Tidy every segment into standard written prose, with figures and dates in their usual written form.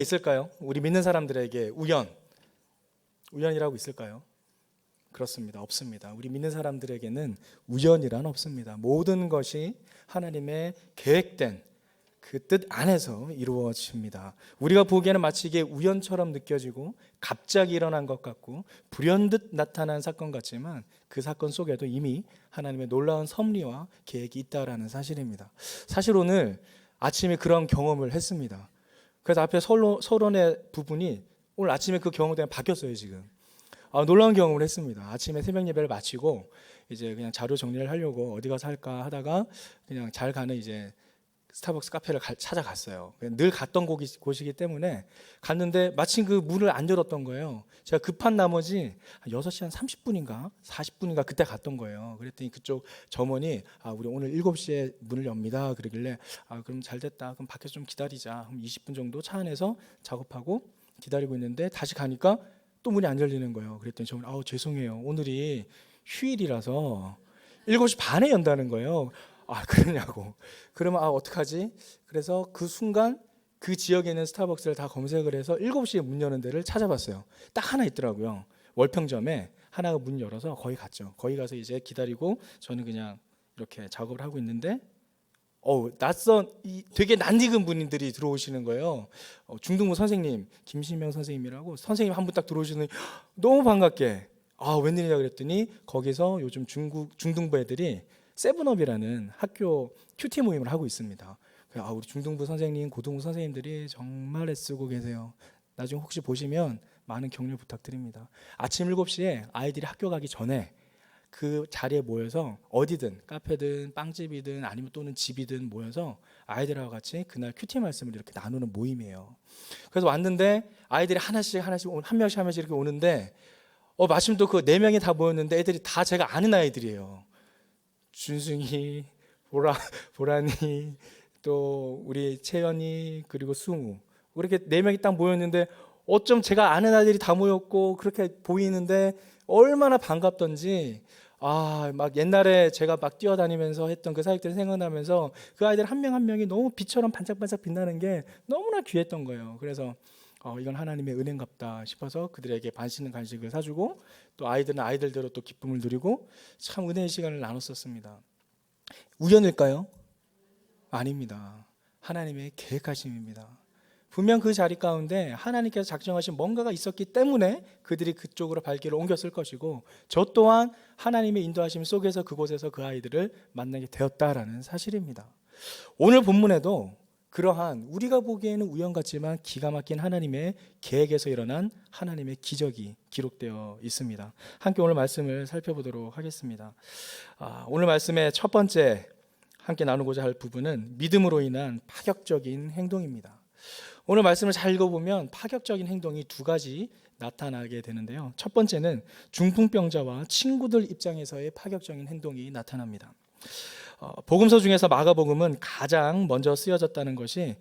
있을까요? 우리 믿는 사람들에게 우연이라고 있을까요? 그렇습니다. 없습니다. 우리 믿는 사람들에게는 우연이란 없습니다. 모든 것이 하나님의 계획된 그 뜻 안에서 이루어집니다. 우리가 보기에는 마치 이게 우연처럼 느껴지고 갑자기 일어난 것 같고 불현듯 나타난 사건 같지만 그 사건 속에도 이미 하나님의 놀라운 섭리와 계획이 있다라는 사실입니다. 사실 오늘 아침에 그런 경험을 했습니다. 그래서 앞에 서론의 부분이 오늘 아침에 그 경험 때문에 바뀌었어요. 지금 놀라운 경험을 했습니다. 아침에 새벽 예배를 마치고 이제 그냥 자료 정리를 하려고 어디 가서 할까 하다가 그냥 잘 가는 이제 스타벅스 카페를 찾아갔어요. 늘 갔던 곳이기 때문에 갔는데 마침 그 문을 안 열었던 거예요. 제가 급한 나머지 6시 한 30분인가 40분인가 그때 갔던 거예요. 그랬더니 그쪽 점원이 우리 오늘 7시에 문을 엽니다. 그러길래 그럼 잘 됐다. 그럼 밖에서 좀 기다리자. 그럼 20분 정도 차 안에서 작업하고 기다리고 있는데 다시 가니까 또 문이 안 열리는 거예요. 그랬더니 저는 죄송해요. 오늘이 휴일이라서 7시 반에 연다는 거예요. 그러냐고. 그러면 어떡하지? 그래서 그 순간 그 지역에 있는 스타벅스를 다 검색을 해서 7시에 문 여는 데를 찾아봤어요. 딱 하나 있더라고요. 월평점에 하나가 문 열어서 거기 갔죠. 거기 가서 이제 기다리고 저는 그냥 이렇게 작업을 하고 있는데 낯선 되게 낯익은 분들이 들어오시는 거예요. 중등부 선생님 김신명 선생님이라고 선생님 한 분 딱 들어오시더니 너무 반갑게 웬일이냐 그랬더니 거기서 요즘 중등부 애들이 세븐업이라는 학교 큐티 모임을 하고 있습니다. 우리 중등부 선생님, 고등부 선생님들이 정말 애쓰고 계세요. 나중에 혹시 보시면 많은 격려 부탁드립니다. 아침 7시에 아이들이 학교 가기 전에 그 자리에 모여서 어디든 카페든 빵집이든 아니면 또는 집이든 모여서 아이들하고 같이 그날 큐티 말씀을 이렇게 나누는 모임이에요. 그래서 왔는데 아이들이 하나씩 한 명씩 이렇게 오는데 마침 또 그 4명이 다 모였는데 애들이 다 제가 아는 아이들이에요. 준승이, 보라니, 또 우리 채연이 그리고 승우 그렇게 4명이 딱 모였는데 어쩜 제가 아는 아이들이 다 모였고 그렇게 보이는데 얼마나 반갑던지 막 옛날에 제가 막 뛰어다니면서 했던 그 사역들 생각나면서 그 아이들 한 명 한 명이 너무 빛처럼 반짝반짝 빛나는 게 너무나 귀했던 거예요. 그래서 이건 하나님의 은혜인갑다 싶어서 그들에게 맛있는 간식을 사주고 또 아이들은 아이들대로 또 기쁨을 누리고 참 은혜의 시간을 나눴었습니다. 우연일까요? 아닙니다. 하나님의 계획하심입니다. 분명 그 자리 가운데 하나님께서 작정하신 뭔가가 있었기 때문에 그들이 그쪽으로 발길을 옮겼을 것이고 저 또한 하나님의 인도하심 속에서 그곳에서 그 아이들을 만나게 되었다라는 사실입니다. 오늘 본문에도 그러한 우리가 보기에는 우연 같지만 기가 막힌 하나님의 계획에서 일어난 하나님의 기적이 기록되어 있습니다. 함께 오늘 말씀을 살펴보도록 하겠습니다. 오늘 말씀의 첫 번째 함께 나누고자 할 부분은 믿음으로 인한 파격적인 행동입니다. 오늘 말씀을 잘 읽어보면 파격적인 행동이 2가지 나타나게 되는데요. 첫 번째는 중풍병자와 친구들 입장에서의 파격적인 행동이 나타납니다. 복음서 중에서 마가복음은 가장 먼저 쓰여졌다는 것이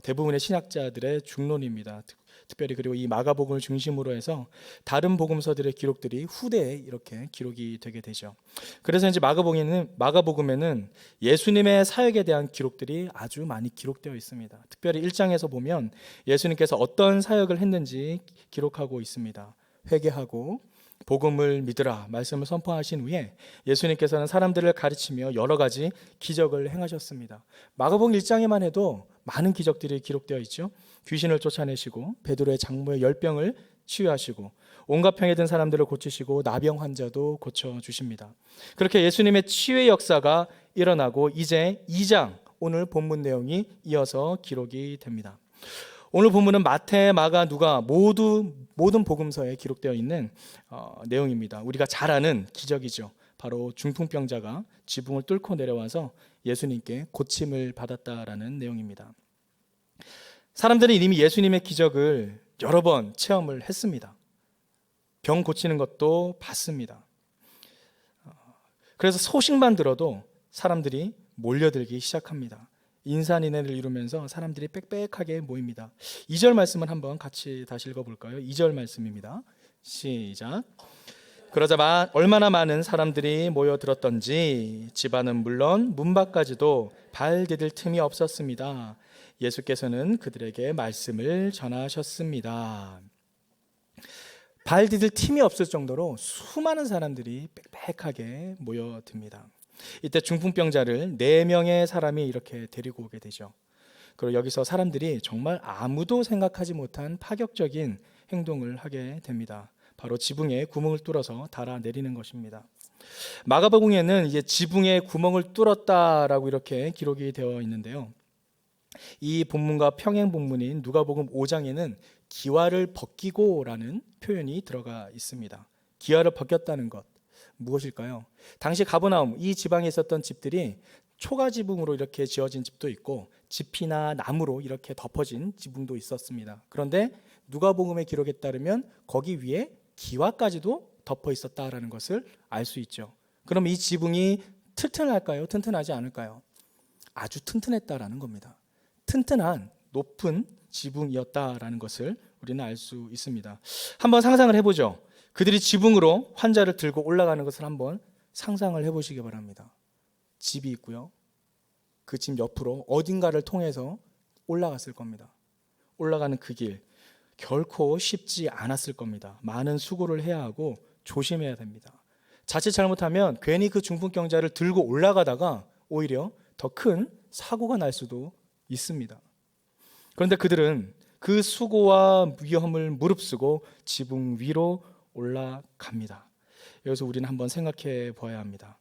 대부분의 신학자들의 중론입니다. 특별히 그리고 이 마가복음을 중심으로 해서 다른 복음서들의 기록들이 후대에 이렇게 기록이 되게 되죠. 그래서 이제 마가복음에는 예수님의 사역에 대한 기록들이 아주 많이 기록되어 있습니다. 특별히 1장에서 보면 예수님께서 어떤 사역을 했는지 기록하고 있습니다. 회개하고 복음을 믿으라 말씀을 선포하신 후에 예수님께서는 사람들을 가르치며 여러 가지 기적을 행하셨습니다. 마가복음 1장에만 해도 많은 기적들이 기록되어 있죠. 귀신을 쫓아내시고 베드로의 장모의 열병을 치유하시고 온갖 병에 든 사람들을 고치시고 나병 환자도 고쳐주십니다. 그렇게 예수님의 치유의 역사가 일어나고 이제 2장 오늘 본문 내용이 이어서 기록이 됩니다. 오늘 본문은 마태, 마가, 누가 모든 복음서에 기록되어 있는 내용입니다. 우리가 잘 아는 기적이죠. 바로 중풍병자가 지붕을 뚫고 내려와서 예수님께 고침을 받았다라는 내용입니다. 사람들은 이미 예수님의 기적을 여러 번 체험을 했습니다. 병 고치는 것도 봤습니다. 그래서 소식만 들어도 사람들이 몰려들기 시작합니다. 인산인해를 이루면서 사람들이 빽빽하게 모입니다. 2절 말씀을 한번 같이 다시 읽어볼까요? 2절 말씀입니다. 시작. 그러자 얼마나 많은 사람들이 모여들었던지 집안은 물론 문 밖까지도 발 디딜 틈이 없었습니다. 예수께서는 그들에게 말씀을 전하셨습니다. 발 디딜 틈이 없을 정도로 수많은 사람들이 빽빽하게 모여듭니다. 이때 중풍병자를 4명의 사람이 이렇게 데리고 오게 되죠. 그리고 여기서 사람들이 정말 아무도 생각하지 못한 파격적인 행동을 하게 됩니다. 바로 지붕에 구멍을 뚫어서 달아내리는 것입니다. 마가복음에는 이제 지붕에 구멍을 뚫었다라고 이렇게 기록이 되어 있는데요. 이 본문과 평행 본문인 누가복음 5장에는 기와를 벗기고라는 표현이 들어가 있습니다. 기와를 벗겼다는 것 무엇일까요? 당시 가버나움 이 지방에 있었던 집들이 초가 지붕으로 이렇게 지어진 집도 있고 지피나 나무로 이렇게 덮어진 지붕도 있었습니다. 그런데 누가복음의 기록에 따르면 거기 위에 기와까지도 덮어 있었다라는 것을 알 수 있죠. 그럼 이 지붕이 튼튼할까요? 튼튼하지 않을까요? 아주 튼튼했다라는 겁니다. 튼튼한 높은 지붕이었다라는 것을 우리는 알 수 있습니다. 한번 상상을 해보죠. 그들이 지붕으로 환자를 들고 올라가는 것을 한번 상상을 해보시기 바랍니다. 집이 있고요. 그 집 옆으로 어딘가를 통해서 올라갔을 겁니다. 올라가는 그 길 결코 쉽지 않았을 겁니다. 많은 수고를 해야 하고 조심해야 됩니다. 자칫 잘못하면 괜히 그 중풍병자를 들고 올라가다가 오히려 더 큰 사고가 날 수도 있습니다. 그런데 그들은 그 수고와 위험을 무릅쓰고 지붕 위로 올라갑니다. 여기서 우리는 한번 생각해 보아야 합니다.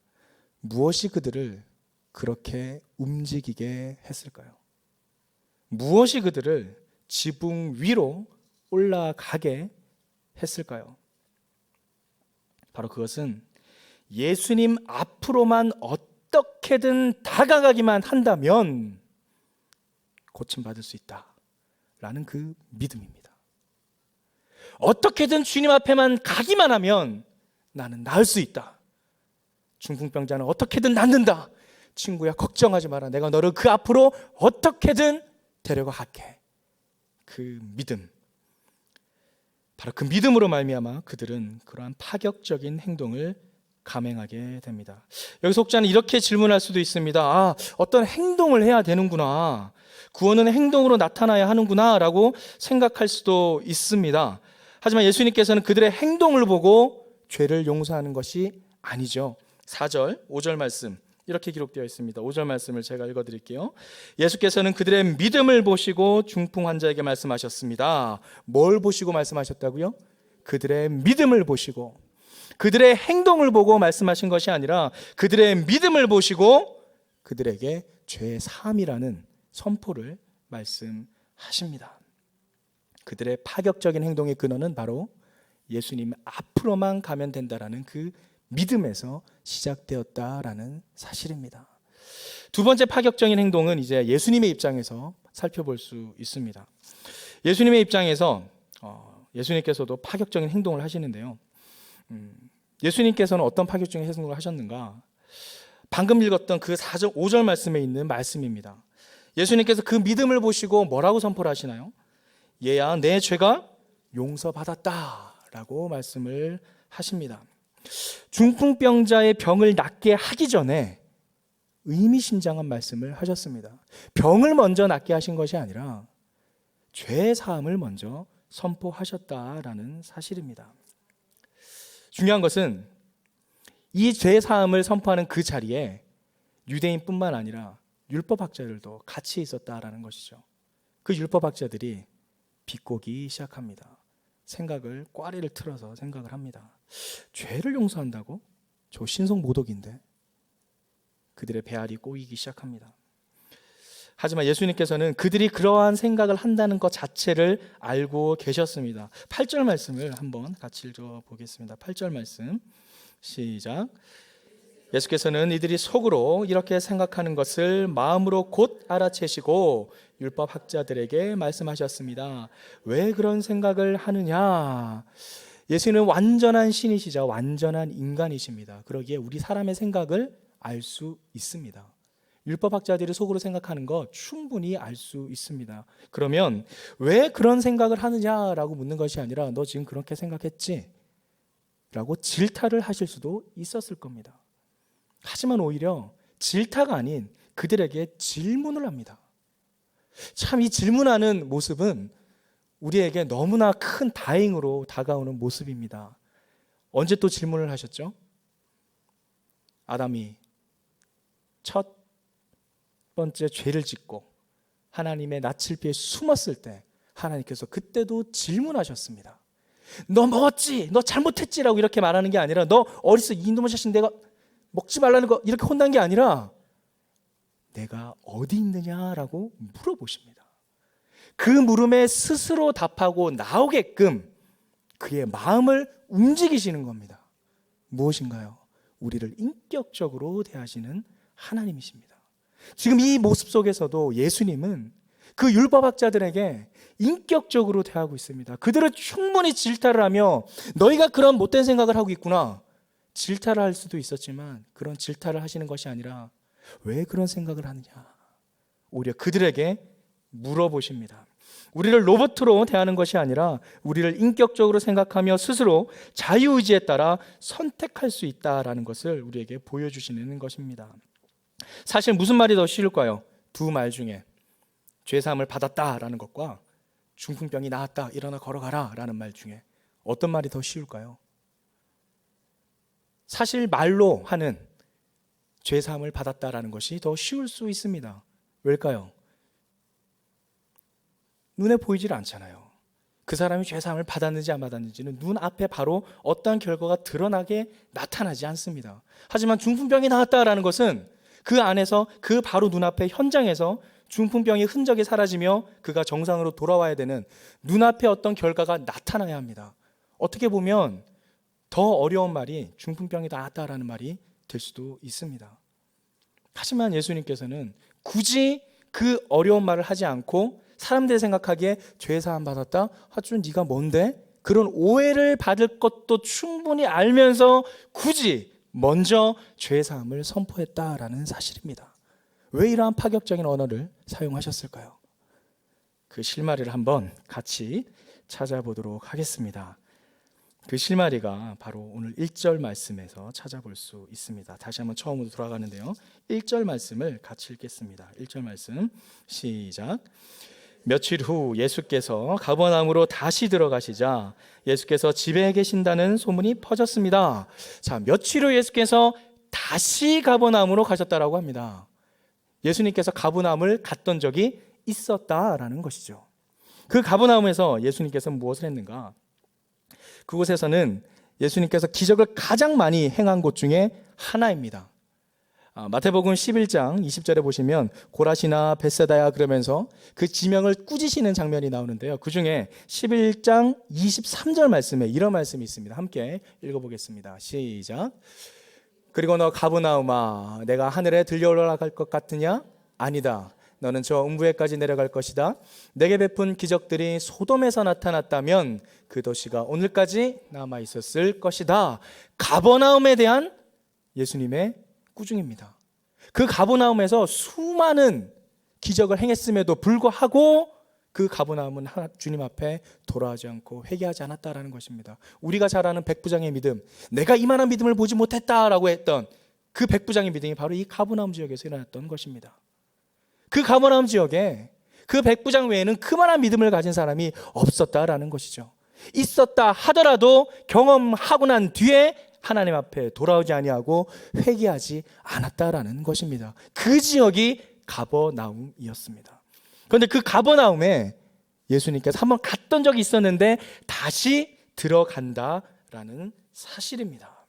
무엇이 그들을 그렇게 움직이게 했을까요? 무엇이 그들을 지붕 위로 올라가게 했을까요? 바로 그것은 예수님 앞으로만 어떻게든 다가가기만 한다면 고침받을 수 있다라는 그 믿음입니다. 어떻게든 주님 앞에만 가기만 하면 나는 나을 수 있다. 중풍병자는 어떻게든 낫는다. 친구야 걱정하지 마라. 내가 너를 그 앞으로 어떻게든 데려가 갈게. 그 믿음, 바로 그 믿음으로 말미암아 그들은 그러한 파격적인 행동을 감행하게 됩니다. 여기서 혹자는 이렇게 질문할 수도 있습니다. 어떤 행동을 해야 되는구나. 구원은 행동으로 나타나야 하는구나 라고 생각할 수도 있습니다. 하지만 예수님께서는 그들의 행동을 보고 죄를 용서하는 것이 아니죠. 4절, 5절 말씀 이렇게 기록되어 있습니다. 5절 말씀을 제가 읽어드릴게요. 예수께서는 그들의 믿음을 보시고 중풍 환자에게 말씀하셨습니다. 뭘 보시고 말씀하셨다고요? 그들의 믿음을 보시고, 그들의 행동을 보고 말씀하신 것이 아니라 그들의 믿음을 보시고 그들에게 죄 사함이라는 선포를 말씀하십니다. 그들의 파격적인 행동의 근원은 바로 예수님 앞으로만 가면 된다라는 그 믿음에서 시작되었다라는 사실입니다. 두 번째 파격적인 행동은 이제 예수님의 입장에서 살펴볼 수 있습니다. 예수님의 입장에서 예수님께서도 파격적인 행동을 하시는데요. 예수님께서는 어떤 파격적인 행동을 하셨는가? 방금 읽었던 그 4절, 5절 말씀에 있는 말씀입니다. 예수님께서 그 믿음을 보시고 뭐라고 선포를 하시나요? 얘야, 내 죄가 용서받았다라고 말씀을 하십니다. 중풍병자의 병을 낫게 하기 전에 의미심장한 말씀을 하셨습니다. 병을 먼저 낫게 하신 것이 아니라 죄 사함을 먼저 선포하셨다라는 사실입니다. 중요한 것은 이 죄 사함을 선포하는 그 자리에 유대인뿐만 아니라 율법학자들도 같이 있었다라는 것이죠. 그 율법학자들이 비꼬기 시작합니다. 생각을 꽈리를 틀어서 생각을 합니다. 죄를 용서한다고? 저 신성모독인데. 그들의 배알이 꼬이기 시작합니다. 하지만 예수님께서는 그들이 그러한 생각을 한다는 것 자체를 알고 계셨습니다. 8절 말씀을 한번 같이 읽어보겠습니다. 8절 말씀 시작. 예수께서는 이들이 속으로 이렇게 생각하는 것을 마음으로 곧 알아채시고 율법학자들에게 말씀하셨습니다. 왜 그런 생각을 하느냐? 예수는 완전한 신이시자 완전한 인간이십니다. 그러기에 우리 사람의 생각을 알 수 있습니다. 율법학자들이 속으로 생각하는 거 충분히 알 수 있습니다. 그러면 왜 그런 생각을 하느냐라고 묻는 것이 아니라 너 지금 그렇게 생각했지? 라고 질타를 하실 수도 있었을 겁니다. 하지만 오히려 질타가 아닌 그들에게 질문을 합니다. 참 이 질문하는 모습은 우리에게 너무나 큰 다행으로 다가오는 모습입니다. 언제 또 질문을 하셨죠? 아담이 첫 번째 죄를 짓고 하나님의 낯을 피해 숨었을 때 하나님께서 그때도 질문하셨습니다. 너 먹었지? 너 잘못했지라고 이렇게 말하는 게 아니라 너 어디서 이놈의 자식 내가 먹지 말라는 거 이렇게 혼난 게 아니라 내가 어디 있느냐라고 물어보십니다. 그 물음에 스스로 답하고 나오게끔 그의 마음을 움직이시는 겁니다. 무엇인가요? 우리를 인격적으로 대하시는 하나님이십니다. 지금 이 모습 속에서도 예수님은 그 율법학자들에게 인격적으로 대하고 있습니다. 그들을 충분히 질타를 하며 너희가 그런 못된 생각을 하고 있구나, 질타를 할 수도 있었지만 그런 질타를 하시는 것이 아니라 왜 그런 생각을 하느냐, 오히려 그들에게 물어보십니다. 우리를 로봇으로 대하는 것이 아니라 우리를 인격적으로 생각하며 스스로 자유의지에 따라 선택할 수 있다라는 것을 우리에게 보여주시는 것입니다. 사실 무슨 말이 더 쉬울까요? 두 말 중에 죄사함을 받았다라는 것과 중풍병이 나았다, 일어나 걸어가라 라는 말 중에 어떤 말이 더 쉬울까요? 사실 말로 하는 죄사함을 받았다라는 것이 더 쉬울 수 있습니다. 왜일까요? 눈에 보이질 않잖아요. 그 사람이 죄사함을 받았는지 안 받았는지는 눈앞에 바로 어떠한 결과가 드러나게 나타나지 않습니다. 하지만 중풍병이 나았다라는 것은 그 안에서 그 바로 눈앞에 현장에서 중풍병의 흔적이 사라지며 그가 정상으로 돌아와야 되는 눈앞에 어떤 결과가 나타나야 합니다. 어떻게 보면 더 어려운 말이 중풍병이 나았다라는 말이 될 수도 있습니다. 하지만 예수님께서는 굳이 그 어려운 말을 하지 않고 사람들이 생각하기에 죄사함 받았다? 하주 네가 뭔데? 그런 오해를 받을 것도 충분히 알면서 굳이 먼저 죄사함을 선포했다라는 사실입니다. 왜 이러한 파격적인 언어를 사용하셨을까요? 그 실마리를 한번 같이 찾아보도록 하겠습니다. 그 실마리가 바로 오늘 1절 말씀에서 찾아볼 수 있습니다. 다시 한번 처음으로 돌아가는데요. 1절 말씀을 같이 읽겠습니다. 1절 말씀 시작. 며칠 후 예수께서 가버나움으로 다시 들어가시자 예수께서 집에 계신다는 소문이 퍼졌습니다. 자, 며칠 후 예수께서 다시 가버나움으로 가셨다라고 합니다. 예수님께서 가버나움을 갔던 적이 있었다라는 것이죠. 그 가버나움에서 예수님께서 무엇을 했는가? 그곳에서는 예수님께서 기적을 가장 많이 행한 곳 중에 하나입니다. 마태복음 11장 20절에 보시면 고라시나 벳세다야 그러면서 그 지명을 꾸짖으시는 장면이 나오는데요. 그 중에 11장 23절 말씀에 이런 말씀이 있습니다. 함께 읽어보겠습니다. 시작. 그리고 너 가브나움아, 내가 하늘에 들려 올라갈 것 같으냐? 아니다. 너는 저 음부에까지 내려갈 것이다. 내게 베푼 기적들이 소돔에서 나타났다면 그 도시가 오늘까지 남아 있었을 것이다. 가버나움에 대한 예수님의 꾸중입니다. 그 가버나움에서 수많은 기적을 행했음에도 불구하고 그 가버나움은 주님 앞에 돌아오지 않고 회개하지 않았다라는 것입니다. 우리가 잘 아는 백부장의 믿음, 내가 이만한 믿음을 보지 못했다라고 했던 그 백부장의 믿음이 바로 이 가버나움 지역에서 일어났던 것입니다. 그 가버나움 지역에 그 백부장 외에는 그만한 믿음을 가진 사람이 없었다라는 것이죠. 있었다 하더라도 경험하고 난 뒤에 하나님 앞에 돌아오지 아니하고 회개하지 않았다라는 것입니다. 그 지역이 가버나움이었습니다. 그런데 그 가버나움에 예수님께서 한번 갔던 적이 있었는데 다시 들어간다라는 사실입니다.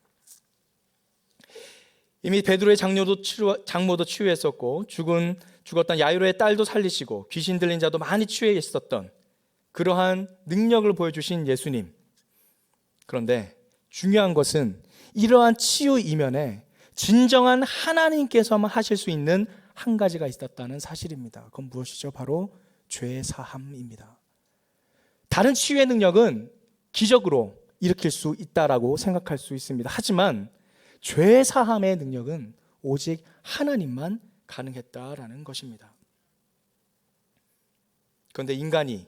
이미 베드로의 장모도 치유했었고 죽었던 야이로의 딸도 살리시고 귀신 들린 자도 많이 치유해 있었던 그러한 능력을 보여주신 예수님. 그런데 중요한 것은 이러한 치유 이면에 진정한 하나님께서만 하실 수 있는 한 가지가 있었다는 사실입니다. 그건 무엇이죠? 바로 죄 사함입니다. 다른 치유의 능력은 기적으로 일으킬 수 있다라고 생각할 수 있습니다. 하지만 죄 사함의 능력은 오직 하나님만 가능했다라는 것입니다. 그런데 인간이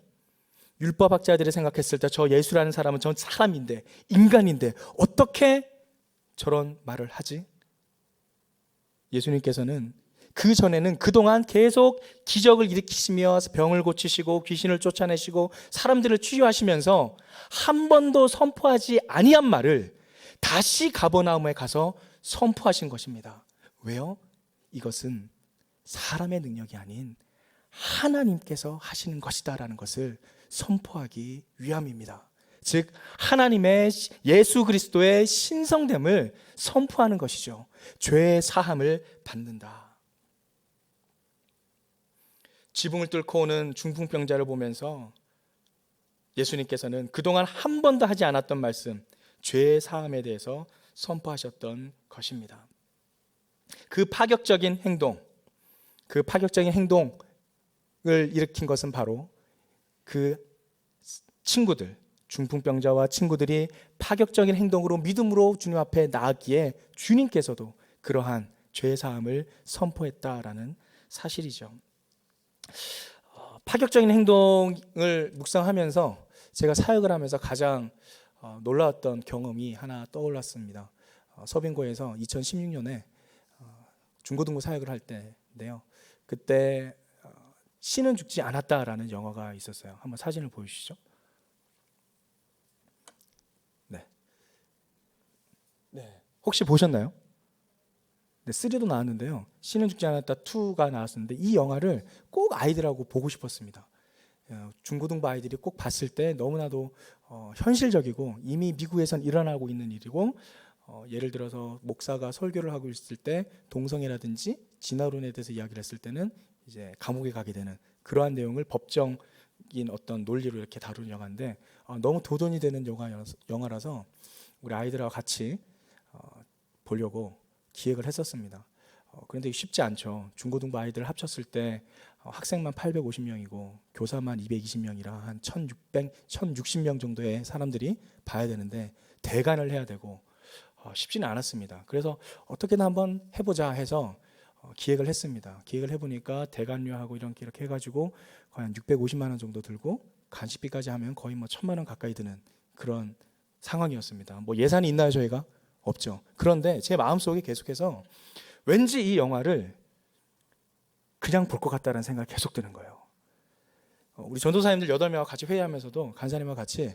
율법학자들이 생각했을 때 저 예수라는 사람은 전 사람인데 인간인데 어떻게 저런 말을 하지? 예수님께서는 그 전에는 그동안 계속 기적을 일으키시며 병을 고치시고 귀신을 쫓아내시고 사람들을 치유하시면서 한 번도 선포하지 아니한 말을 다시 가버나움에 가서 선포하신 것입니다. 왜요? 이것은 사람의 능력이 아닌 하나님께서 하시는 것이다라는 것을 선포하기 위함입니다. 즉 하나님의 예수 그리스도의 신성됨을 선포하는 것이죠. 죄의 사함을 받는다. 지붕을 뚫고 오는 중풍병자를 보면서 예수님께서는 그동안 한 번도 하지 않았던 말씀, 죄의 사함에 대해서 선포하셨던 것입니다. 그 파격적인 행동을 일으킨 것은 바로 그 친구들, 중풍병자와 친구들이 파격적인 행동으로 믿음으로 주님 앞에 나았기에 주님께서도 그러한 죄의 사함을 선포했다라는 사실이죠. 파격적인 행동을 묵상하면서 제가 사역을 하면서 가장 놀라웠던 경험이 하나 떠올랐습니다. 서빙고에서 2016년에 중고등부 사역을 할 때인데요. 그때 신은 죽지 않았다라는 영화가 있었어요. 한번 사진을 보여주시죠. 네. 혹시 보셨나요? 네, 3도 나왔는데요. 신은 죽지 않았다 2가 나왔었는데 이 영화를 꼭 아이들하고 보고 싶었습니다. 중고등부 아이들이 꼭 봤을 때 너무나도 현실적이고 이미 미국에선 일어나고 있는 일이고 예를 들어서 목사가 설교를 하고 있을 때 동성애라든지 진화론에 대해서 이야기를 했을 때는 이제 감옥에 가게 되는 그러한 내용을 법정인 어떤 논리로 이렇게 다루는 영화인데 너무 도전이 되는 영화라서 우리 아이들하고 같이 보려고 기획을 했었습니다. 그런데 쉽지 않죠. 중고등부 아이들 합쳤을 때 학생만 850명이고 교사만 220명이라 한 1600, 1060명 정도의 사람들이 봐야 되는데 대관을 해야 되고 쉽지는 않았습니다. 그래서 어떻게든 한번 해보자 해서 기획을 했습니다. 기획을 해보니까 대관료하고 이렇게 해가지고 거의 한 650만 원 정도 들고 간식비까지 하면 거의 뭐 1000만 원 가까이 드는 그런 상황이었습니다. 뭐 예산이 있나요 저희가? 없죠. 그런데 제 마음속에 계속해서 왠지 이 영화를 그냥 볼 것 같다는 생각이 계속 드는 거예요. 우리 전도사님들 8명과 같이 회의하면서도 간사님과 같이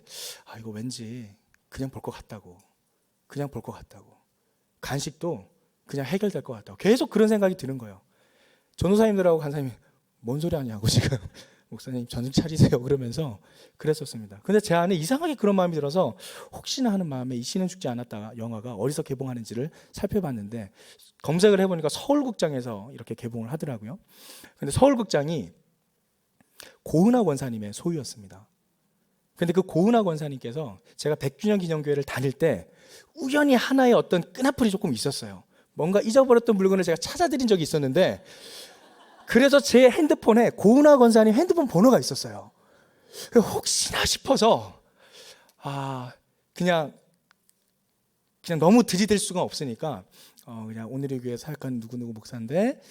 이거 왠지 그냥 볼 것 같다고 간식도 그냥 해결될 것 같다고 계속 그런 생각이 드는 거예요. 전도사님들하고 간사님이 뭔 소리 하냐고 지금 목사님 정신 차리세요 그러면서 그랬었습니다. 근데 제 안에 이상하게 그런 마음이 들어서 혹시나 하는 마음에 이 신은 죽지 않았다 영화가 어디서 개봉하는지를 살펴봤는데 검색을 해보니까 서울극장에서 이렇게 개봉을 하더라고요. 근데 서울극장이 고은하 권사님의 소유였습니다. 근데 그 고은하 권사님께서 제가 100주년 기념교회를 다닐 때 우연히 하나의 어떤 끈앞풀이 조금 있었어요. 뭔가 잊어버렸던 물건을 제가 찾아드린 적이 있었는데 그래서 제 핸드폰에 고은하 권사님 핸드폰 번호가 있었어요. 혹시나 싶어서 그냥 너무 들이댈 수가 없으니까 그냥 오늘의 교회 사역하는 누구누구 목사인데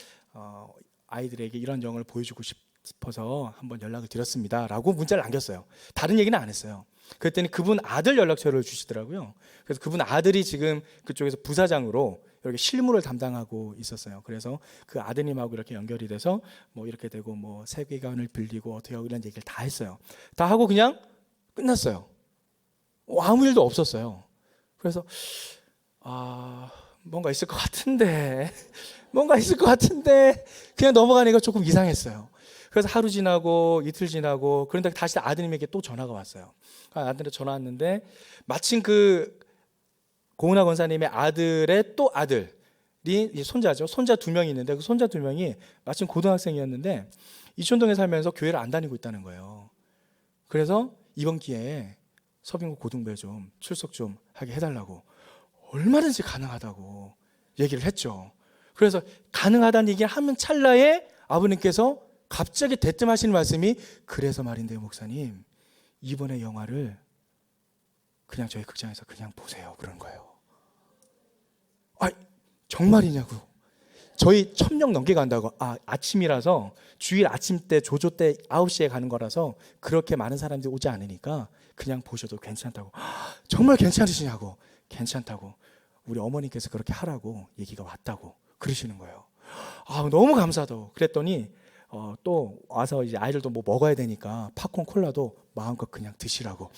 아이들에게 이런 영화를 보여주고 싶어서 한번 연락을 드렸습니다라고 문자를 남겼어요. 다른 얘기는 안 했어요. 그랬더니 그분 아들 연락처를 주시더라고요. 그래서 그분 아들이 지금 그쪽에서 부사장으로 이렇게 실무를 담당하고 있었어요. 그래서 그 아드님하고 이렇게 연결이 돼서 뭐 이렇게 되고 뭐 세계관을 빌리고 어떻게 하고 이런 얘기를 다 했어요. 다 하고 그냥 끝났어요. 아무 일도 없었어요. 그래서 뭔가 있을 것 같은데 그냥 넘어가니까 조금 이상했어요. 그래서 하루 지나고 이틀 지나고 그런데 다시 아드님에게 또 전화가 왔어요. 아들한테 전화 왔는데 마침 그 고은하 권사님의 아들의 또 아들이 손자죠. 손자 2명이 있는데 그 손자 2명이 마침 고등학생이었는데 이촌동에 살면서 교회를 안 다니고 있다는 거예요. 그래서 이번 기회에 서빙고 고등부에 좀 출석 좀 하게 해달라고 얼마든지 가능하다고 얘기를 했죠. 그래서 가능하다는 얘기를 하면 찰나에 아버님께서 갑자기 대뜸하시는 말씀이 그래서 말인데요 목사님 이번에 영화를 그냥 저희 극장에서 그냥 보세요 그런 거예요. 정말이냐고. 저희 1000명 넘게 간다고. 아침이라서 주일 아침 때 조조 때 9시에 가는 거라서 그렇게 많은 사람들이 오지 않으니까 그냥 보셔도 괜찮다고. 정말 괜찮으시냐고. 괜찮다고. 우리 어머니께서 그렇게 하라고 얘기가 왔다고 그러시는 거예요. 너무 감사하다고 그랬더니 또 와서 이제 아이들도 뭐 먹어야 되니까 팝콘 콜라도 마음껏 그냥 드시라고.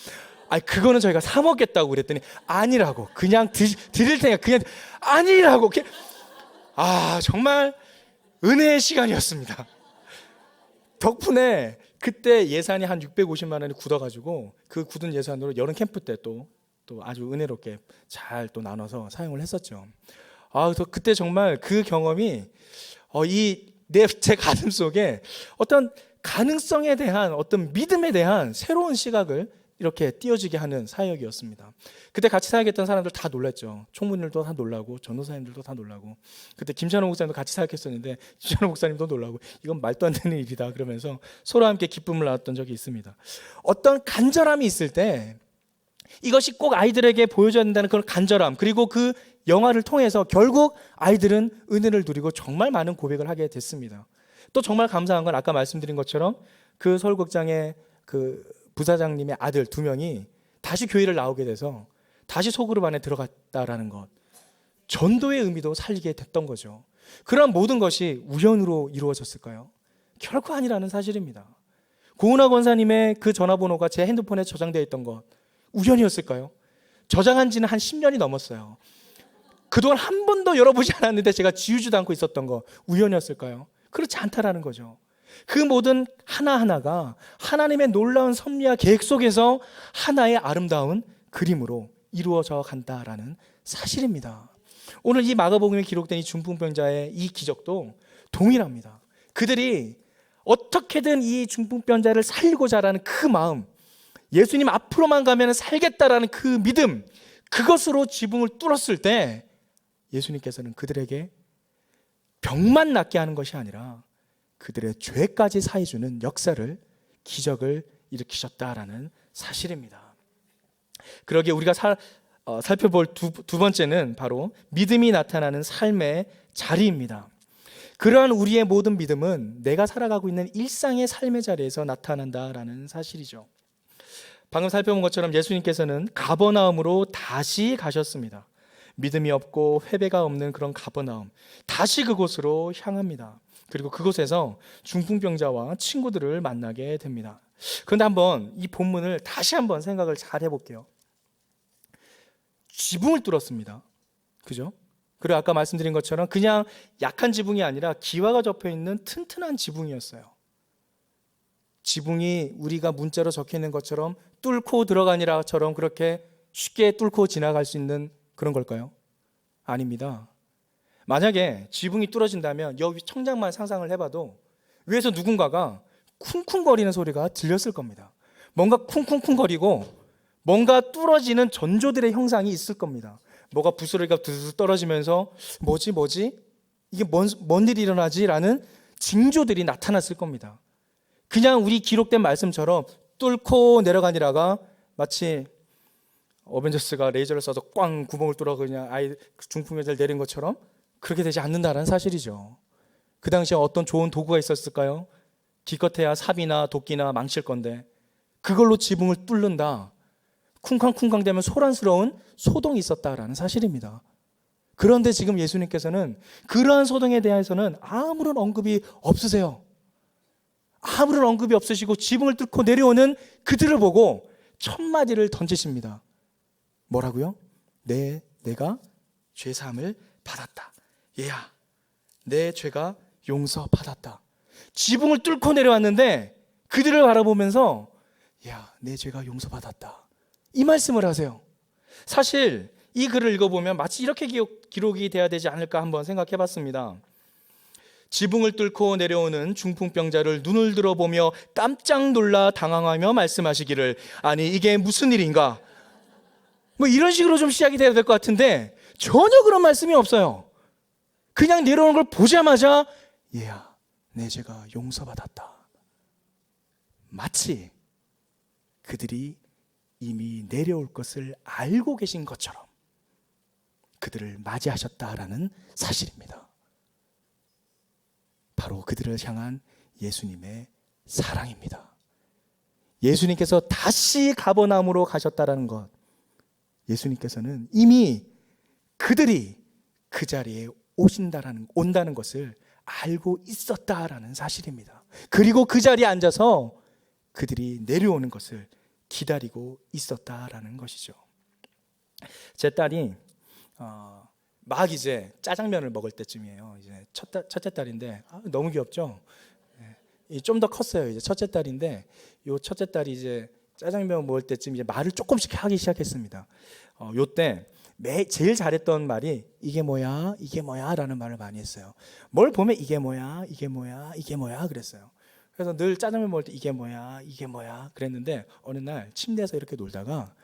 그거는 저희가 사 먹겠다고 그랬더니 아니라고. 그냥 드릴 테니까 그냥 아니라고. 정말 은혜의 시간이었습니다. 덕분에 그때 예산이 한 650만 원이 굳어가지고 그 굳은 예산으로 여름 캠프 때 또 아주 은혜롭게 잘 또 나눠서 사용을 했었죠. 그래서 그때 정말 그 경험이 제 가슴 속에 어떤 가능성에 대한 어떤 믿음에 대한 새로운 시각을 이렇게 띄워지게 하는 사역이었습니다. 그때 같이 사역했던 사람들 다 놀랐죠. 총무님들도 다 놀라고 전도사님들도 다 놀라고, 그때 김찬호 목사님도 같이 사역했었는데 김찬호 목사님도 놀라고 이건 말도 안 되는 일이다 그러면서 서로 함께 기쁨을 나눴던 적이 있습니다. 어떤 간절함이 있을 때 이것이 꼭 아이들에게 보여줘야 된다는 그런 간절함, 그리고 그 영화를 통해서 결국 아이들은 은혜를 누리고 정말 많은 고백을 하게 됐습니다. 또 정말 감사한 건 아까 말씀드린 것처럼 그 서울극장의 그 부사장님의 아들 2명이 다시 교회를 나오게 돼서 다시 소그룹 안에 들어갔다라는 것, 전도의 의미도 살리게 됐던 거죠. 그런 모든 것이 우연으로 이루어졌을까요? 결코 아니라는 사실입니다. 고은하 권사님의 그 전화번호가 제 핸드폰에 저장되어 있던 것 우연이었을까요? 저장한 지는 한 10년이 넘었어요. 그동안 한 번도 열어보지 않았는데 제가 지우지도 않고 있었던 거 우연이었을까요? 그렇지 않다라는 거죠. 그 모든 하나하나가 하나님의 놀라운 섭리와 계획 속에서 하나의 아름다운 그림으로 이루어져 간다라는 사실입니다. 오늘 이 마가복음에 기록된 이 중풍병자의 이 기적도 동일합니다. 그들이 어떻게든 이 중풍병자를 살리고자 하는 그 마음, 예수님 앞으로만 가면 살겠다라는 그 믿음, 그것으로 지붕을 뚫었을 때 예수님께서는 그들에게 병만 낫게 하는 것이 아니라 그들의 죄까지 사해주는 역사를, 기적을 일으키셨다라는 사실입니다. 그러기에 우리가 살펴볼 두 번째는 바로 믿음이 나타나는 삶의 자리입니다. 그러한 우리의 모든 믿음은 내가 살아가고 있는 일상의 삶의 자리에서 나타난다라는 사실이죠. 방금 살펴본 것처럼 예수님께서는 가버나움으로 다시 가셨습니다. 믿음이 없고 회개가 없는 그런 가버나움, 다시 그곳으로 향합니다. 그리고 그곳에서 중풍병자와 친구들을 만나게 됩니다. 그런데 한번 이 본문을 다시 한번 생각을 잘 해볼게요. 지붕을 뚫었습니다. 그죠? 그리고 아까 말씀드린 것처럼 그냥 약한 지붕이 아니라 기와가 접혀있는 튼튼한 지붕이었어요. 지붕이 우리가 문자로 적혀있는 것처럼 뚫고 들어가니라처럼 그렇게 쉽게 뚫고 지나갈 수 있는 그런 걸까요? 아닙니다. 만약에 지붕이 뚫어진다면 여기 청장만 상상을 해봐도 위에서 누군가가 쿵쿵거리는 소리가 들렸을 겁니다. 뭔가 쿵쿵쿵거리고 뭔가 뚫어지는 전조들의 형상이 있을 겁니다. 뭐가 부스러기가 두두 떨어지면서 뭐지? 이게 뭔 일이 일어나지? 라는 징조들이 나타났을 겁니다. 그냥 우리 기록된 말씀처럼 뚫고 내려가니라가 마치 어벤져스가 레이저를 쏴서 꽝 구멍을 뚫어 그냥 아이 중풍병자를 내린 것처럼 그렇게 되지 않는다는 사실이죠. 그 당시에 어떤 좋은 도구가 있었을까요? 기껏해야 삽이나 도끼나 망칠 건데 그걸로 지붕을 뚫는다. 쿵쾅쿵쾅 되면 소란스러운 소동이 있었다라는 사실입니다. 그런데 지금 예수님께서는 그러한 소동에 대해서는 아무런 언급이 없으세요. 아무런 언급이 없으시고 지붕을 뚫고 내려오는 그들을 보고 첫 마디를 던지십니다. 뭐라고요? 내가 죄사함을 받았다. 얘야, 내 죄가 용서받았다. 지붕을 뚫고 내려왔는데 그들을 바라보면서 야, 내 죄가 용서받았다. 이 말씀을 하세요. 사실 이 글을 읽어보면 마치 이렇게 기록이 돼야 되지 않을까 한번 생각해 봤습니다. 지붕을 뚫고 내려오는 중풍병자를 눈을 들어보며 깜짝 놀라 당황하며 말씀하시기를 아니 이게 무슨 일인가? 뭐 이런 식으로 좀 시작이 돼야 될 것 같은데 전혀 그런 말씀이 없어요. 그냥 내려오는 걸 보자마자 얘야, 내 죄가 용서받았다. 마치 그들이 이미 내려올 것을 알고 계신 것처럼 그들을 맞이하셨다라는 사실입니다. 바로 그들을 향한 예수님의 사랑입니다. 예수님께서 다시 가버나움으로 가셨다라는 것, 예수님께서는 이미 그들이 그 자리에 온다는 것을 알고 있었다라는 사실입니다. 그리고 그 자리에 앉아서 그들이 내려오는 것을 기다리고 있었다라는 것이죠. 제 딸이 막 이제 짜장면을 먹을 때쯤이에요. 이제 첫째 딸인데 너무 귀엽죠. 좀 더 컸어요. 이제 첫째 딸인데 요 첫째 딸이 이제 짜장면 먹을 때쯤 이제 말을 조금씩 하기 시작했습니다. 요때 제일 잘했던 말이 이게 뭐야, 이게 뭐야라는 말을 많이 했어요. 뭘 보면 이게 뭐야, 이게 뭐야, 이게 뭐야 그랬어요. 그래서 늘 짜장면 먹을 때 이게 뭐야, 이게 뭐야 그랬는데 어느 날 침대에서 이렇게 놀다가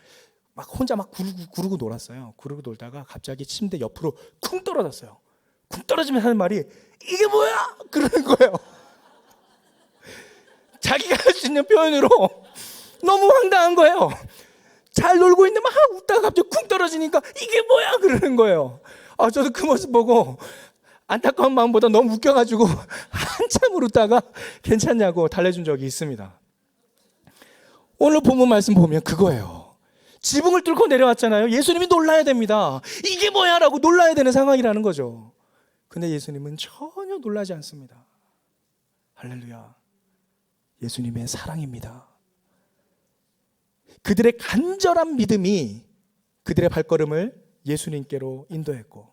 막 혼자 막 구르고 놀았어요. 구르고 놀다가 갑자기 침대 옆으로 쿵 떨어졌어요. 쿵 떨어지면 하는 말이 이게 뭐야 그러는 거예요. 자기가 할 수 있는 표현으로 너무 황당한 거예요. 잘 놀고 있는데 막 웃다가 갑자기 쿵 떨어지니까 이게 뭐야 그러는 거예요. 저도 그 모습 보고 안타까운 마음보다 너무 웃겨가지고 한참을 웃다가 괜찮냐고 달래준 적이 있습니다. 오늘 본문 말씀 보면 그거예요. 지붕을 뚫고 내려왔잖아요. 예수님이 놀라야 됩니다. 이게 뭐야 라고 놀라야 되는 상황이라는 거죠. 근데 예수님은 전혀 놀라지 않습니다. 할렐루야. 예수님의 사랑입니다. 그들의 간절한 믿음이 그들의 발걸음을 예수님께로 인도했고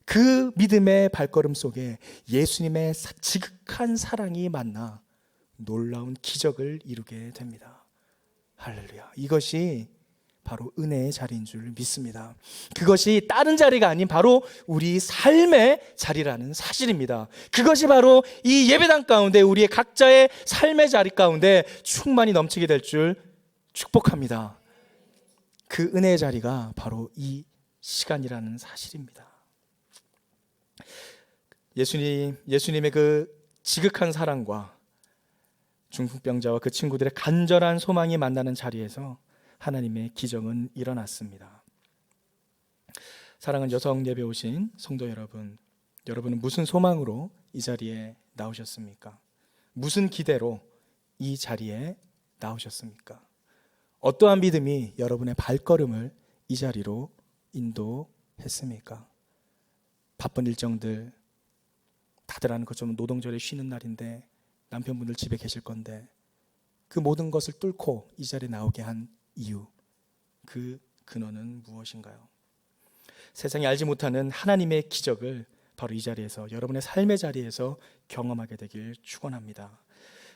그 믿음의 발걸음 속에 예수님의 지극한 사랑이 만나 놀라운 기적을 이루게 됩니다. 할렐루야. 이것이 바로 은혜의 자리인 줄 믿습니다. 그것이 다른 자리가 아닌 바로 우리 삶의 자리라는 사실입니다. 그것이 바로 이 예배당 가운데 우리의 각자의 삶의 자리 가운데 충만히 넘치게 될 줄 축복합니다. 그 은혜의 자리가 바로 이 시간이라는 사실입니다. 예수님의 그 지극한 사랑과 중풍병자와 그 친구들의 간절한 소망이 만나는 자리에서 하나님의 기적은 일어났습니다. 사랑하는 여성 예배 오신 성도 여러분, 여러분은 무슨 소망으로 이 자리에 나오셨습니까? 무슨 기대로 이 자리에 나오셨습니까? 어떠한 믿음이 여러분의 발걸음을 이 자리로 인도했습니까? 바쁜 일정들, 다들 아는 것처럼 노동절에 쉬는 날인데 남편분들 집에 계실 건데 그 모든 것을 뚫고 이 자리에 나오게 한 이유, 그 근원은 무엇인가요? 세상이 알지 못하는 하나님의 기적을 바로 이 자리에서, 여러분의 삶의 자리에서 경험하게 되길 축원합니다.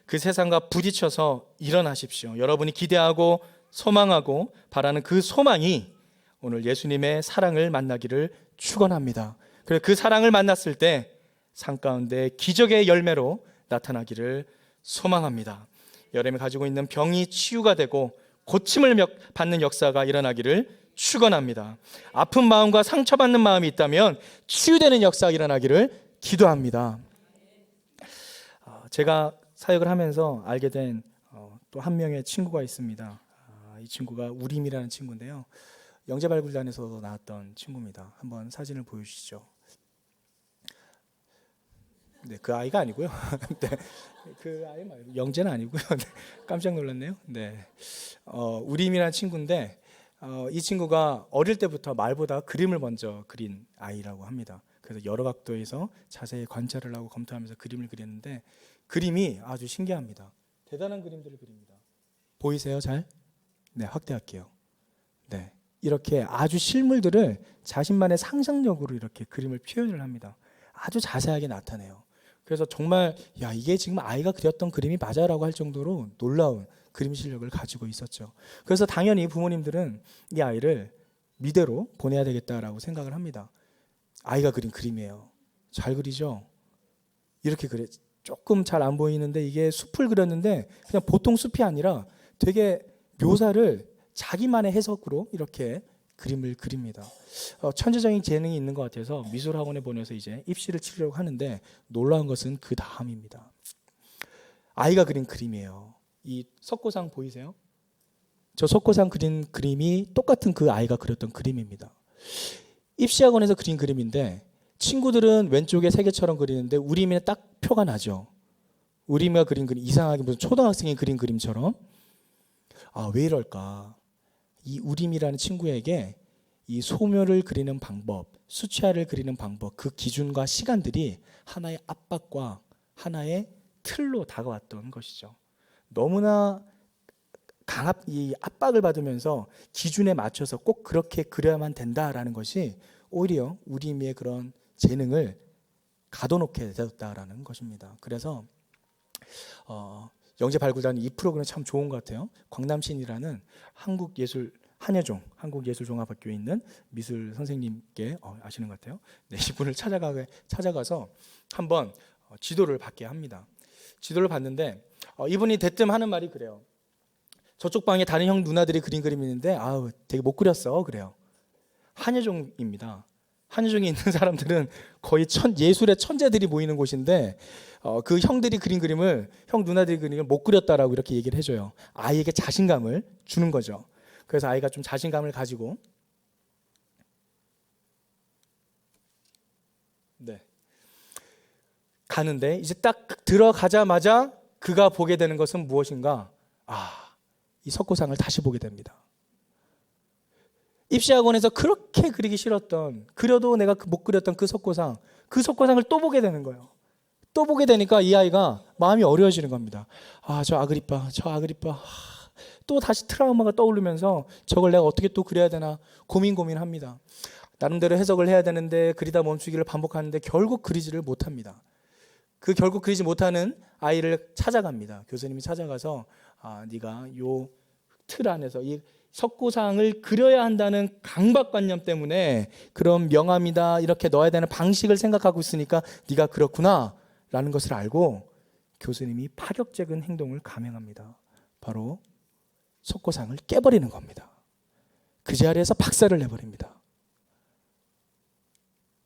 그 세상과 부딪혀서 일어나십시오. 여러분이 기대하고 소망하고 바라는 그 소망이 오늘 예수님의 사랑을 만나기를 축원합니다. 그래서 그 사랑을 만났을 때 삶 가운데 기적의 열매로 나타나기를 소망합니다. 여러분이 가지고 있는 병이 치유가 되고 고침을 받는 역사가 일어나기를 축원합니다. 아픈 마음과 상처받는 마음이 있다면 치유되는 역사가 일어나기를 기도합니다. 제가 사역을 하면서 알게 된 또 한 명의 친구가 있습니다. 이 친구가 우림이라는 친구인데요. 영재발굴단에서도 나왔던 친구입니다. 한번 사진을 보여주시죠. 네, 그 아이가 아니고요. 네, 그 아이 말고 영재는 아니고요. 네, 깜짝 놀랐네요. 네, 우림이라는 친구인데 이 친구가 어릴 때부터 말보다 그림을 먼저 그린 아이라고 합니다. 그래서 여러 각도에서 자세히 관찰을 하고 검토하면서 그림을 그렸는데 그림이 아주 신기합니다. 대단한 그림들을 그립니다. 보이세요? 잘? 네, 확대할게요. 네, 이렇게 아주 실물들을 자신만의 상상력으로 이렇게 그림을 표현을 합니다. 아주 자세하게 나타내요. 그래서 정말 이게 지금 아이가 그렸던 그림이 맞아라고 할 정도로 놀라운 그림 실력을 가지고 있었죠. 그래서 당연히 부모님들은 이 아이를 미대로 보내야 되겠다라고 생각을 합니다. 아이가 그린 그림이에요. 잘 그리죠? 이렇게 그래. 조금 잘 안 보이는데 이게 숲을 그렸는데 그냥 보통 숲이 아니라 되게 묘사를 자기만의 해석으로 이렇게 그림을 그립니다. 천재적인 재능이 있는 것 같아서 미술학원에 보내서 이제 입시를 치려고 하는데 놀라운 것은 그 다음입니다. 아이가 그린 그림이에요. 이 석고상 보이세요? 저 석고상 그린 그림이 똑같은 그 아이가 그렸던 그림입니다. 입시학원에서 그린 그림인데 친구들은 왼쪽에 세 개처럼 그리는데 우림이는 딱 표가 나죠. 우림이가 그린 그림 이상하게 무슨 초등학생이 그린 그림처럼. 왜 이럴까? 이 우림이라는 친구에게 이 소묘를 그리는 방법, 수채화를 그리는 방법, 그 기준과 시간들이 하나의 압박과 하나의 틀로 다가왔던 것이죠. 너무나 이 압박을 받으면서 기준에 맞춰서 꼭 그렇게 그려야만 된다라는 것이 오히려 우리의 그런 재능을 가둬놓게 되었다라는 것입니다. 그래서 영재 발굴단 이 프로그램 참 좋은 것 같아요. 광남신이라는 한예종합학교에 있는 미술 선생님께 아시는 것 같아요. 네, 이분을 찾아가서 한번 지도를 받게 합니다. 지도를 봤는데 이분이 대뜸 하는 말이 그래요. 저쪽 방에 다른 형 누나들이 그린 그림이 있는데 아우 되게 못 그렸어 그래요. 한예종입니다. 한예종에 있는 사람들은 거의 예술의 천재들이 모이는 곳인데 그 형들이 그린 그림을 형 누나들이 그린 그림을 못 그렸다라고 이렇게 얘기를 해줘요. 아이에게 자신감을 주는 거죠. 그래서 아이가 좀 자신감을 가지고 가는데 이제 딱 들어가자마자 그가 보게 되는 것은 무엇인가? 이 석고상을 다시 보게 됩니다. 입시학원에서 그렇게 그리기 싫었던, 그려도 내가 못 그렸던 그 석고상을 또 보게 되는 거예요. 또 보게 되니까 이 아이가 마음이 어려워지는 겁니다. 저 아그리빠. 또 다시 트라우마가 떠오르면서 저걸 내가 어떻게 또 그려야 되나 고민합니다. 나름대로 해석을 해야 되는데 그리다 멈추기를 반복하는데 결국 그리지를 못합니다. 결국 그리지 못하는 아이를 찾아갑니다. 교수님이 찾아가서 네가 요 틀 안에서 이 석고상을 그려야 한다는 강박관념 때문에 그런 명암이다 이렇게 넣어야 되는 방식을 생각하고 있으니까 네가 그렇구나 라는 것을 알고 교수님이 파격적인 행동을 감행합니다. 바로 석고상을 깨버리는 겁니다. 그 자리에서 박살을 내버립니다.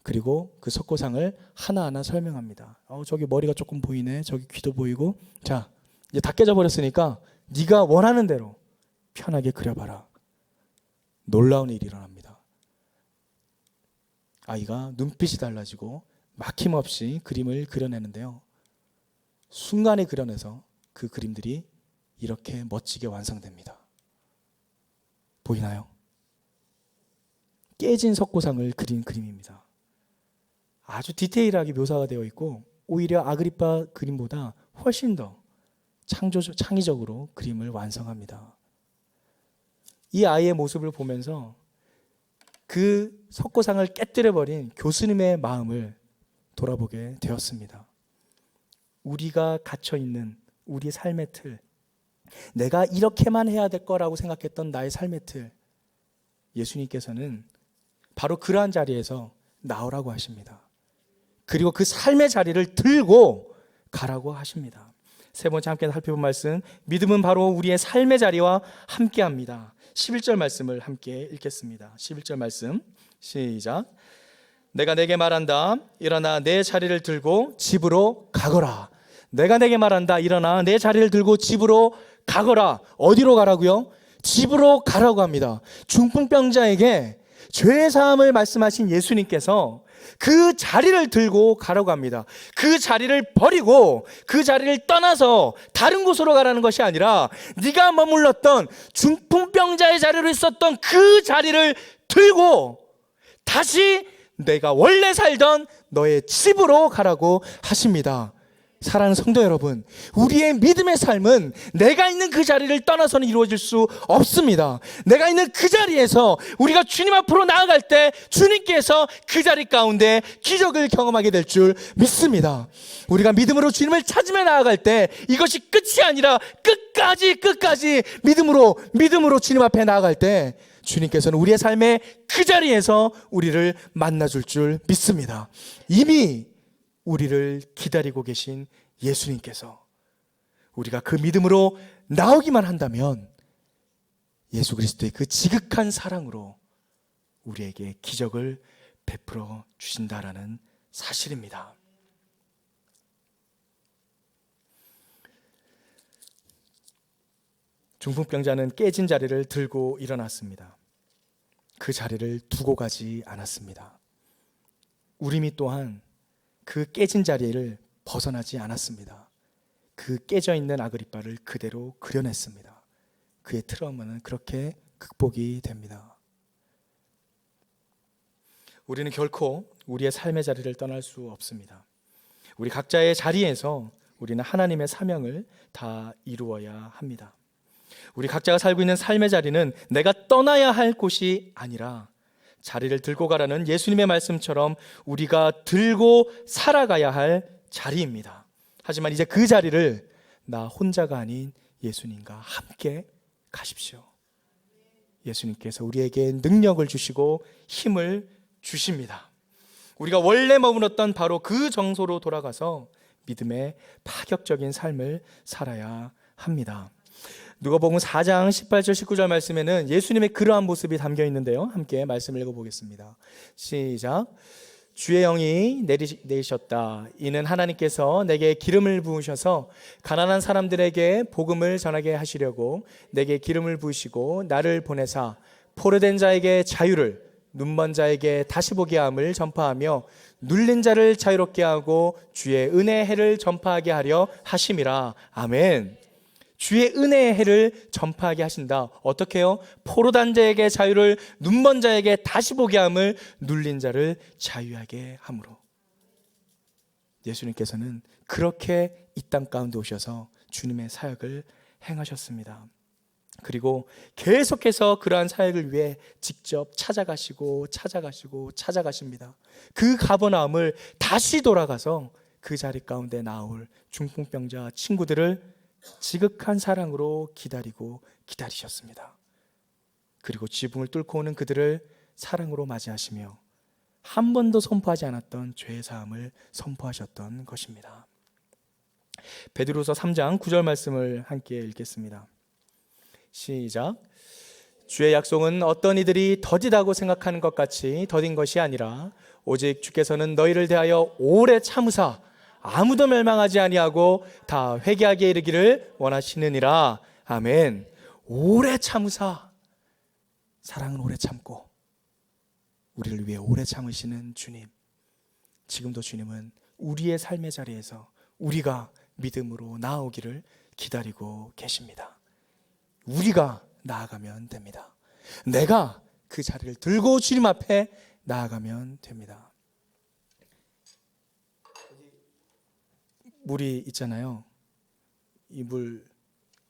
그리고 그 석고상을 하나하나 설명합니다. 저기 머리가 조금 보이네. 저기 귀도 보이고. 자, 이제 다 깨져버렸으니까 네가 원하는 대로 편하게 그려봐라. 놀라운 일이 일어납니다. 아이가 눈빛이 달라지고 막힘없이 그림을 그려내는데요. 순간에 그려내서 그 그림들이 이렇게 멋지게 완성됩니다. 보이나요? 깨진 석고상을 그린 그림입니다. 아주 디테일하게 묘사가 되어 있고 오히려 아그리파 그림보다 훨씬 더 창의적으로 그림을 완성합니다. 이 아이의 모습을 보면서 그 석고상을 깨뜨려버린 교수님의 마음을 돌아보게 되었습니다. 우리가 갇혀있는 우리 삶의 틀, 내가 이렇게만 해야 될 거라고 생각했던 나의 삶의 틀, 예수님께서는 바로 그러한 자리에서 나오라고 하십니다. 그리고 그 삶의 자리를 들고 가라고 하십니다. 세 번째 함께 살펴본 말씀, 믿음은 바로 우리의 삶의 자리와 함께합니다. 11절 말씀을 함께 읽겠습니다. 11절 말씀 시작. 내가 내게 말한다. 일어나 내 자리를 들고 집으로 가거라. 내가 내게 말한다. 일어나 내 자리를 들고 집으로 가거라. 어디로 가라고요? 집으로 가라고 합니다. 중풍병자에게 죄 사함을 말씀하신 예수님께서 그 자리를 들고 가라고 합니다. 그 자리를 버리고 그 자리를 떠나서 다른 곳으로 가라는 것이 아니라 네가 머물렀던 중풍병자의 자리로 있었던 그 자리를 들고 다시 내가 원래 살던 너의 집으로 가라고 하십니다. 사랑하는 성도 여러분, 우리의 믿음의 삶은 내가 있는 그 자리를 떠나서는 이루어질 수 없습니다. 내가 있는 그 자리에서 우리가 주님 앞으로 나아갈 때 주님께서 그 자리 가운데 기적을 경험하게 될 줄 믿습니다. 우리가 믿음으로 주님을 찾으며 나아갈 때 이것이 끝이 아니라 끝까지 믿음으로 주님 앞에 나아갈 때 주님께서는 우리의 삶의 그 자리에서 우리를 만나줄 줄 믿습니다. 이미 우리를 기다리고 계신 예수님께서 우리가 그 믿음으로 나오기만 한다면 예수 그리스도의 그 지극한 사랑으로 우리에게 기적을 베풀어 주신다라는 사실입니다. 중풍병자는 깨진 자리를 들고 일어났습니다. 그 자리를 두고 가지 않았습니다. 우리미 또한 그 깨진 자리를 벗어나지 않았습니다. 그 깨져 있는 아그리빠를 그대로 그려냈습니다. 그의 트라우마는 그렇게 극복이 됩니다. 우리는 결코 우리의 삶의 자리를 떠날 수 없습니다. 우리 각자의 자리에서 우리는 하나님의 사명을 다 이루어야 합니다. 우리 각자가 살고 있는 삶의 자리는 내가 떠나야 할 곳이 아니라 자리를 들고 가라는 예수님의 말씀처럼 우리가 들고 살아가야 할 자리입니다. 하지만 이제 그 자리를 나 혼자가 아닌 예수님과 함께 가십시오. 예수님께서 우리에게 능력을 주시고 힘을 주십니다. 우리가 원래 머물렀던 바로 그 정소로 돌아가서 믿음의 파격적인 삶을 살아야 합니다. 누가복음 4장 18절 19절 말씀에는 예수님의 그러한 모습이 담겨 있는데요. 함께 말씀을 읽어보겠습니다. 시작. 주의 영이 내리셨다. 이는 하나님께서 내게 기름을 부으셔서 가난한 사람들에게 복음을 전하게 하시려고 내게 기름을 부으시고 나를 보내사 포로된 자에게 자유를, 눈먼 자에게 다시 보게 함을 전파하며 눌린 자를 자유롭게 하고 주의 은혜의 해를 전파하게 하려 하심이라. 아멘. 주의 은혜의 해를 전파하게 하신다. 어떻게 해요? 포로된 자에게 자유를, 눈먼 자에게 다시 보게 함을, 눌린 자를 자유하게 함으로. 예수님께서는 그렇게 이 땅 가운데 오셔서 주님의 사역을 행하셨습니다. 그리고 계속해서 그러한 사역을 위해 직접 찾아가십니다. 그 가버나움을 다시 돌아가서 그 자리 가운데 나올 중풍병자 친구들을 지극한 사랑으로 기다리셨습니다. 그리고 지붕을 뚫고 오는 그들을 사랑으로 맞이하시며 한 번도 선포하지 않았던 죄의 사함을 선포하셨던 것입니다. 베드로서 3장 9절 말씀을 함께 읽겠습니다. 시작. 주의 약속은 어떤 이들이 더디다고 생각하는 것 같이 더딘 것이 아니라 오직 주께서는 너희를 대하여 오래 참으사 아무도 멸망하지 아니하고 다 회개하게 이르기를 원하시느니라. 아멘. 오래 참으사. 사랑은 오래 참고 우리를 위해 오래 참으시는 주님. 지금도 주님은 우리의 삶의 자리에서 우리가 믿음으로 나아오기를 기다리고 계십니다. 우리가 나아가면 됩니다. 내가 그 자리를 들고 주님 앞에 나아가면 됩니다. 물이 있잖아요. 이 물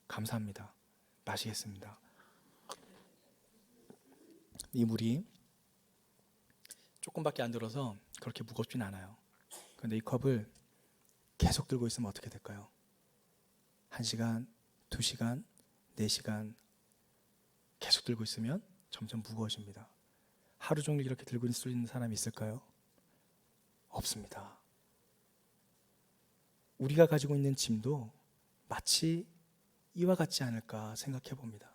감사합니다. 마시겠습니다. 이 물이 조금밖에 안 들어서 그렇게 무겁진 않아요. 그런데 이 컵을 계속 들고 있으면 어떻게 될까요? 1시간, 2시간, 4시간 계속 들고 있으면 점점 무거워집니다. 하루 종일 이렇게 들고 있을 수 있는 사람이 있을까요? 없습니다. 우리가 가지고 있는 짐도 마치 이와 같지 않을까 생각해 봅니다.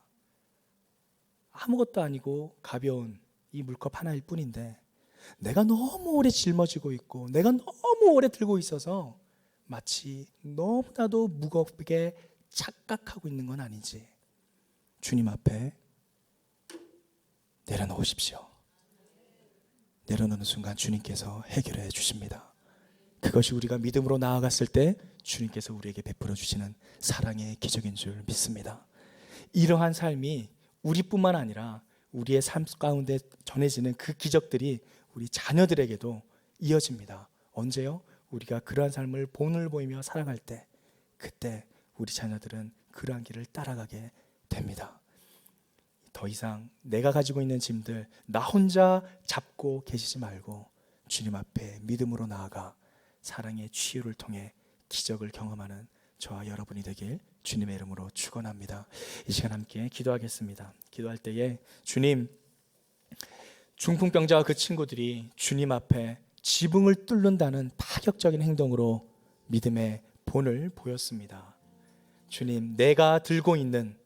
아무것도 아니고 가벼운 이 물컵 하나일 뿐인데 내가 너무 오래 짊어지고 있고 내가 너무 오래 들고 있어서 마치 너무나도 무겁게 착각하고 있는 건 아닌지 주님 앞에 내려놓으십시오. 내려놓는 순간 주님께서 해결해 주십니다. 그것이 우리가 믿음으로 나아갔을 때 주님께서 우리에게 베풀어 주시는 사랑의 기적인 줄 믿습니다. 이러한 삶이 우리뿐만 아니라 우리의 삶 가운데 전해지는 그 기적들이 우리 자녀들에게도 이어집니다. 언제요? 우리가 그러한 삶을 본을 보이며 살아갈 때, 그때 우리 자녀들은 그러한 길을 따라가게 됩니다. 더 이상 내가 가지고 있는 짐들 나 혼자 잡고 계시지 말고 주님 앞에 믿음으로 나아가 사랑의 치유를 통해 기적을 경험하는 저와 여러분이 되길 주님의 이름으로 축원합니다. 이 시간 함께 기도하겠습니다. 기도할 때에 주님, 중풍병자와 그 친구들이 주님 앞에 지붕을 뚫는다는 파격적인 행동으로 믿음의 본을 보였습니다. 주님, 내가 들고 있는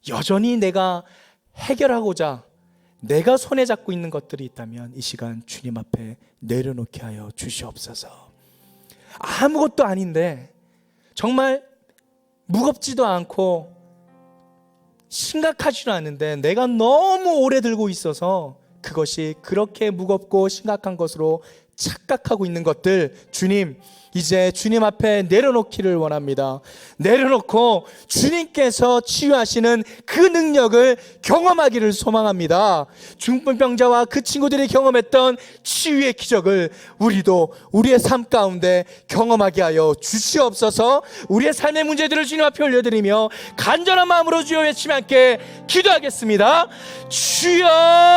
여전히 내가 해결하고자 내가 손에 잡고 있는 것들이 있다면 이 시간 주님 앞에 내려놓게 하여 주시옵소서. 아무것도 아닌데 정말 무겁지도 않고 심각하지도 않은데 내가 너무 오래 들고 있어서 그것이 그렇게 무겁고 심각한 것으로 착각하고 있는 것들, 주님 이제 주님 앞에 내려놓기를 원합니다. 내려놓고 주님께서 치유하시는 그 능력을 경험하기를 소망합니다. 중풍병자와 그 친구들이 경험했던 치유의 기적을 우리도 우리의 삶 가운데 경험하게 하여 주시옵소서. 우리의 삶의 문제들을 주님 앞에 올려드리며 간절한 마음으로 주여 외치며 함께 기도하겠습니다. 주여